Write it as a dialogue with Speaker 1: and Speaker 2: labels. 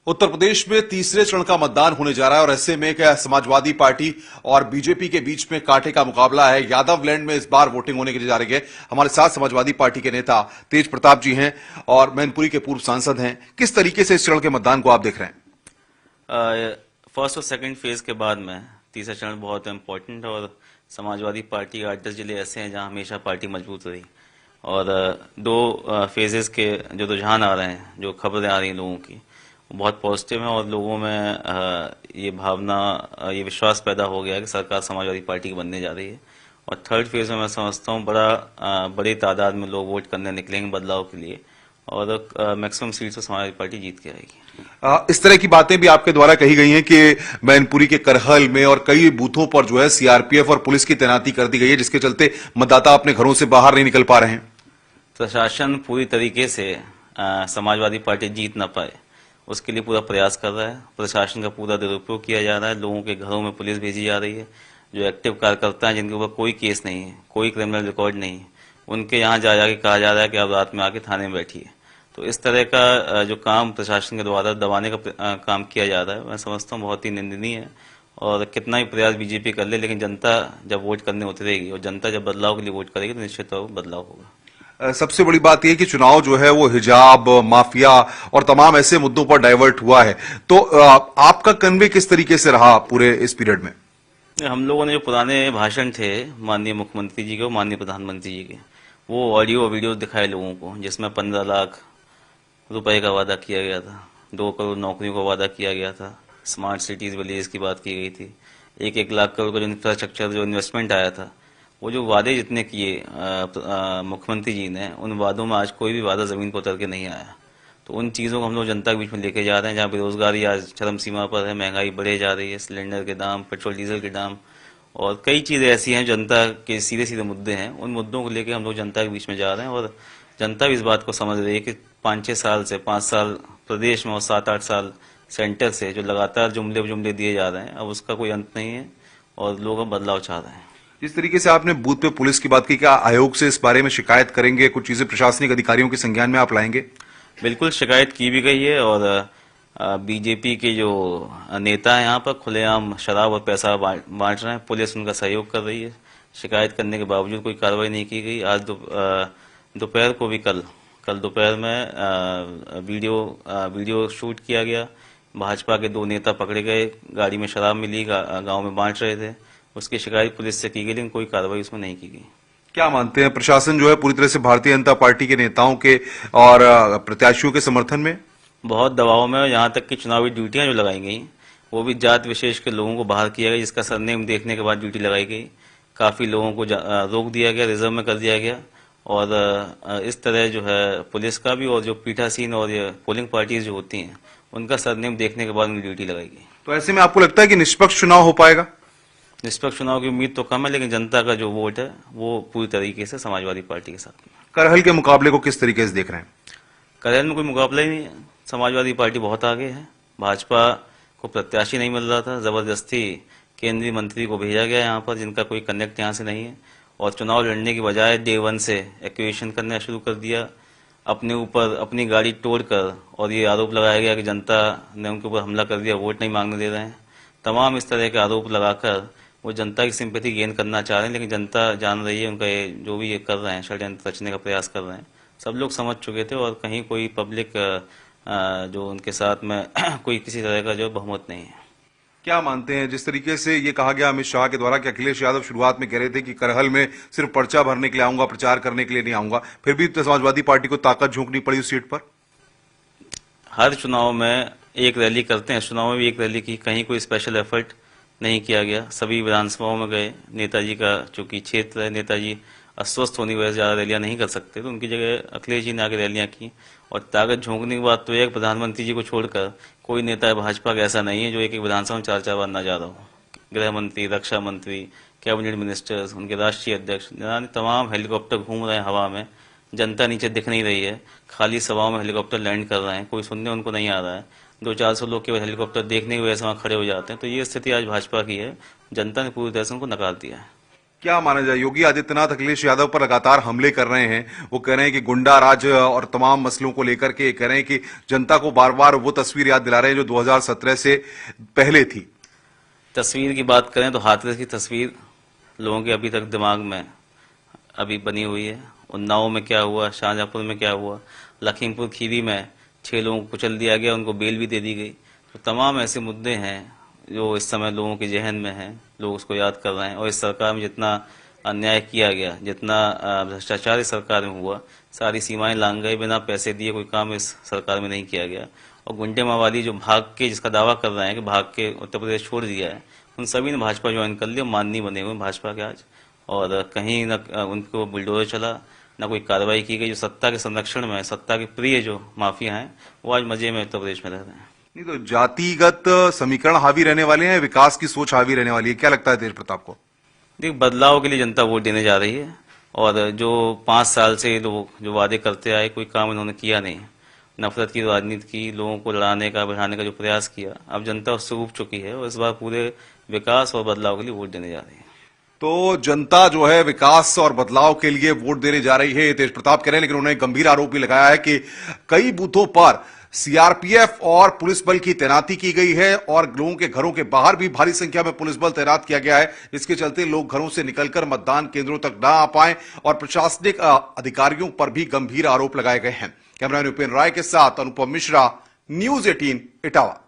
Speaker 1: उत्तर प्रदेश में तीसरे चरण का मतदान होने जा रहा है और ऐसे में क्या समाजवादी पार्टी और बीजेपी के बीच में कांटे का मुकाबला है। यादवलैंड में इस बार वोटिंग होने के लिए जा रही है। हमारे साथ समाजवादी पार्टी के नेता तेज प्रताप जी हैं और मैनपुरी के पूर्व सांसद हैं। किस तरीके से इस चरण के मतदान को आप देख रहे हैं?
Speaker 2: फर्स्ट और सेकंड फेज के बाद में तीसरा चरण बहुत इंपॉर्टेंट है और समाजवादी पार्टी 8-10 जिले ऐसे हैं जहां हमेशा पार्टी मजबूत रही और दो फेजेस के जो रुझान आ रहे हैं, जो खबरें आ रही हैं लोगों की, बहुत पॉजिटिव है और लोगों में ये भावना, ये विश्वास पैदा हो गया है कि सरकार समाजवादी पार्टी की बनने जा रही है। और थर्ड फेज में मैं समझता हूँ बड़ी तादाद में लोग वोट करने निकलेंगे बदलाव के लिए और मैक्सिमम सीट से समाजवादी पार्टी जीत के आएगी।
Speaker 1: इस तरह की बातें भी आपके द्वारा कही गई हैं कि मैनपुरी के करहल में और कई बूथों पर जो है सीआरपीएफ और पुलिस की तैनाती कर दी गई है, जिसके चलते मतदाता अपने घरों से बाहर नहीं निकल पा रहे हैं।
Speaker 2: प्रशासन पूरी तरीके से समाजवादी पार्टी जीत न पाए उसके लिए पूरा प्रयास कर रहा है। प्रशासन का पूरा दुरुपयोग किया जा रहा है। लोगों के घरों में पुलिस भेजी जा रही है। जो एक्टिव कार्यकर्ता हैं, जिनके ऊपर कोई केस नहीं है, कोई क्रिमिनल रिकॉर्ड नहीं है, उनके यहाँ जा जाके कहा जा रहा है कि आप रात में आके थाने में बैठिए। तो इस तरह का जो काम प्रशासन के द्वारा दबाने का काम किया जा रहा है, मैं समझता हूँ बहुत ही निंदनीय है। और कितना ही प्रयास बीजेपी कर ले, लेकिन जनता जब वोट करने उतरेगी और जनता जब बदलाव के लिए वोट करेगी तो निश्चित तौर पर बदलाव होगा।
Speaker 1: सबसे बड़ी बात यह कि चुनाव जो है वो हिजाब, माफिया और तमाम ऐसे मुद्दों पर डाइवर्ट हुआ है। तो आपका कन्वे किस तरीके से रहा पूरे इस पीरियड में?
Speaker 2: हम लोगों ने जो पुराने भाषण थे माननीय मुख्यमंत्री जी के और माननीय प्रधानमंत्री जी के, वो ऑडियो वीडियो दिखाए लोगों को, जिसमें 15 लाख रुपए का वादा किया गया था, 2 करोड़ नौकरियों का वादा किया गया था, स्मार्ट सिटीज विलेज की बात की गई थी, 1-1 लाख करोड़ का जो इंफ्रास्ट्रक्चर, जो इन्वेस्टमेंट आया था, वो जो वादे जितने किए मुख्यमंत्री जी ने, उन वादों में आज कोई भी वादा जमीन पर उतर के नहीं आया। तो उन चीज़ों को हम लोग जनता के बीच में लेके जा रहे हैं, जहाँ बेरोजगारी आज चरम सीमा पर है, महंगाई बढ़े जा रही है, सिलेंडर के दाम, पेट्रोल डीजल के दाम और कई चीज़ें ऐसी हैं जनता के सीधे सीधे मुद्दे हैं। उन मुद्दों को लेके हम लोग जनता के बीच में जा रहे हैं और जनता भी इस बात को समझ रही है कि 5-6 साल से 5 साल प्रदेश में और 7-8 साल सेंटर से जो लगातार जुमले दिए जा रहे हैं, अब उसका कोई अंत नहीं है और लोग अब बदलाव चाह रहे हैं।
Speaker 1: जिस तरीके से आपने बूथ पे पुलिस की बात की, क्या आयोग से इस बारे में शिकायत करेंगे? कुछ चीजें प्रशासनिक अधिकारियों के संज्ञान में आप लाएंगे?
Speaker 2: बिल्कुल शिकायत की भी गई है और बीजेपी के जो नेता हैं यहाँ पर खुलेआम शराब और पैसा बांट रहे हैं। पुलिस उनका सहयोग कर रही है। शिकायत करने के बावजूद कोई कार्रवाई नहीं की गई। आज दोपहर को भी कल दोपहर में वीडियो शूट किया गया। भाजपा के 2 नेता पकड़े गए, गाड़ी में शराब मिली, गांव में बांट रहे थे। उसकी शिकायत पुलिस से की गई, लेकिन कोई कार्रवाई उसमें नहीं की गई।
Speaker 1: क्या मानते हैं, प्रशासन जो है पूरी तरह से भारतीय जनता पार्टी के नेताओं के और प्रत्याशियों के समर्थन में
Speaker 2: बहुत दबाव में? यहाँ तक कि चुनावी ड्यूटियां जो लगाई गई वो भी जात विशेष के लोगों को बाहर किया गया, जिसका सरनेम देखने के बाद ड्यूटी लगाई गई। काफी लोगों को रोक दिया गया, रिजर्व में कर दिया गया और इस तरह जो है पुलिस का भी और जो पीठासीन और ये पोलिंग पार्टीज जो होती हैं उनका सरनेम देखने के बाद उनकी ड्यूटी लगाई गई।
Speaker 1: तो ऐसे में आपको लगता है कि निष्पक्ष चुनाव हो पाएगा?
Speaker 2: निष्पक्ष चुनाव की उम्मीद तो कम है, लेकिन जनता का जो वोट है वो पूरी तरीके से समाजवादी पार्टी के साथ में।
Speaker 1: करहल के मुकाबले को किस तरीके से देख रहे हैं?
Speaker 2: करहल में कोई मुकाबला ही नहीं है। समाजवादी पार्टी बहुत आगे है। भाजपा को प्रत्याशी नहीं मिल रहा था, जबरदस्ती केंद्रीय मंत्री को भेजा गया यहाँ पर, जिनका कोई कनेक्ट यहाँ से नहीं है और चुनाव लड़ने की बजाय डे 1 से एक्विजिशन करना शुरू कर दिया। अपने ऊपर अपनी गाड़ी तोड़कर और ये आरोप लगाया गया कि जनता ने उनके ऊपर हमला कर दिया, वोट नहीं मांगने दे रहे हैं। तमाम इस तरह के आरोप लगाकर वो जनता की सिंपैथी गेन करना चाह रहे हैं, लेकिन जनता जान रही है उनका ये जो भी ये कर रहे हैं, षड्यंत्र रचने का प्रयास कर रहे हैं, सब लोग समझ चुके थे और कहीं कोई पब्लिक जो उनके साथ में कोई किसी तरह का जो बहुमत नहीं है।
Speaker 1: क्या मानते हैं, जिस तरीके से ये कहा गया अमित शाह के द्वारा कि अखिलेश यादव शुरुआत में कह रहे थे कि करहल में सिर्फ पर्चा भरने के लिए आऊंगा, प्रचार करने के लिए नहीं आऊंगा, फिर भी समाजवादी पार्टी को ताकत झोंकनी पड़ी उस सीट पर?
Speaker 2: हर चुनाव में एक रैली करते हैं, चुनाव में भी एक रैली की, कहीं कोई स्पेशल एफर्ट नहीं किया गया। सभी विधानसभाओं में गए। नेताजी का चूंकि क्षेत्र है, नेताजी अस्वस्थ होने की वजह से ज्यादा रैलियां नहीं कर सकते, तो उनकी जगह अखिलेश जी ने आगे रैलियां की। और ताकत झोंकने की बात तो एक प्रधानमंत्री जी को छोड़कर कोई नेता भाजपा का ऐसा नहीं है जो एक विधानसभा में 4-4 बार ना जा रहा हो। गृह मंत्री, रक्षा मंत्री, कैबिनेट मिनिस्टर्स, उनके राष्ट्रीय अध्यक्ष, तमाम हेलीकॉप्टर घूम रहे हैं हवा में। जनता नीचे दिख नहीं रही है, खाली सभाओं में हेलीकॉप्टर लैंड कर रहे हैं, कोई सुनने उनको नहीं आ रहा है। 200-400 लोग केवल हेलीकॉप्टर देखने की वजह से वहां खड़े हो जाते हैं। तो ये स्थिति आज भाजपा की है। जनता ने पूरी तरह से उनको नकार दिया है।
Speaker 1: क्या माना जाए, योगी आदित्यनाथ अखिलेश यादव पर लगातार हमले कर रहे हैं। वो कह रहे हैं कि गुंडा राज और तमाम मसलों को लेकर के कह रहे हैं कि जनता को बार बार वो तस्वीर याद दिला रहे हैं जो 2017 से पहले थी।
Speaker 2: तस्वीर की बात करें तो हाथरस की तस्वीर लोगों के अभी तक दिमाग में अभी बनी हुई है। उन्नाव में क्या हुआ, शाहजहांपुर में क्या हुआ, लखीमपुर खीरी में 6 लोगों को कुचल दिया गया, उनको बेल भी दे दी गई। तो तमाम ऐसे मुद्दे हैं जो इस समय लोगों के जहन में हैं, लोग उसको याद कर रहे हैं। और इस सरकार में जितना अन्याय किया गया, जितना भ्रष्टाचार इस सरकार में हुआ, सारी सीमाएं लांघ गई। बिना पैसे दिए कोई काम इस सरकार में नहीं किया गया। और गुंडे माओवादी जो भाग के, जिसका दावा कर रहे हैं कि भाग के उत्तर प्रदेश छोड़ दिया है, उन सभी ने भाजपा ज्वाइन कर लिया, माननीय बने हुए भाजपा के आज। और कहीं न उनको बुलडोजर चला, न कोई कार्रवाई की गई। जो सत्ता के संरक्षण में, सत्ता के प्रिय जो माफिया हैं, वो आज मजे में उत्तर प्रदेश में रह रहे हैं।
Speaker 1: नहीं तो जातिगत समीकरण हावी रहने वाले हैं, विकास की सोच हावी रहने वाली है, क्या लगता है तेज प्रताप को?
Speaker 2: देखिए, बदलाव के लिए जनता वोट देने जा रही है। और जो 5 साल से लोग जो वादे करते आए, कोई काम इन्होंने किया नहीं। नफरत की राजनीति की, लोगों को लड़ाने का, बढ़ाने का जो प्रयास किया, अब जनता उससे ऊब चुकी है और इस बार पूरे विकास और बदलाव के लिए वोट देने जा रही है।
Speaker 1: तो जनता जो है विकास और बदलाव के लिए वोट देने जा रही है, ये तेज प्रताप कह रहे हैं। लेकिन उन्होंने गंभीर आरोप भी लगाया है कि कई बूथों पर सीआरपीएफ और पुलिस बल की तैनाती की गई है और लोगों के घरों के बाहर भी भारी संख्या में पुलिस बल तैनात किया गया है। इसके चलते लोग घरों से निकलकर मतदान केंद्रों तक न आ पाए और प्रशासनिक अधिकारियों पर भी गंभीर आरोप लगाए गए हैं। कैमरामैन उपेंद्र राय के साथ अनुपम मिश्रा, न्यूज 18 इटावा।